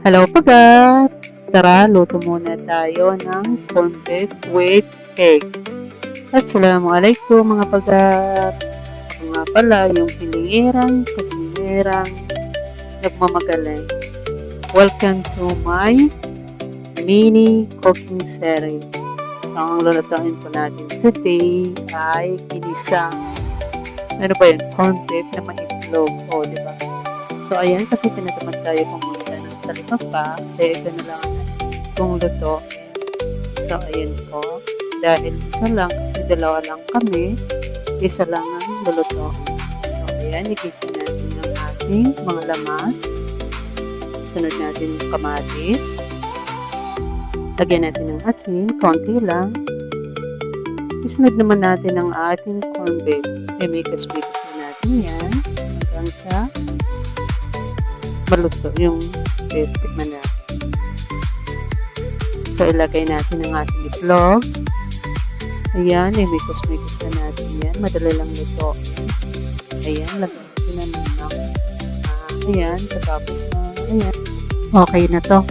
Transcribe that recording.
Hello pagat! Tara, luto muna tayo ng corned beef with egg. Assalamualaikum mga pagat! Ako nga pala yung pilingirang kasinerang nagmamagaling. Welcome to my mini cooking series. So, ang lulutuin po natin today ay ginisang corned beef na may itlog. O, diba? So, ayan, kasi tinatamad tayo pumunta ng talipapa, kaya ito na lang ang naisip kong luto. So, ayan po. Dahil isa lang, kasi dalawa lang kami, isa lang ang luluto. So, ayan, igisa natin ang ating mga lamas. Sunod natin yung kamatis. Lagyan natin ng asin, konti lang. Isunod naman natin ang ating corned beef. Imikas-mikas na natin yan hanggang sa maluto yung beef tikman natin. So, ilagay natin ang ating itlog. Ayan, imikos-mikos na natin yan. Madali lang luto. Ayan, lagyan natin na ng ayan, tapos na, ayan. Okay na to.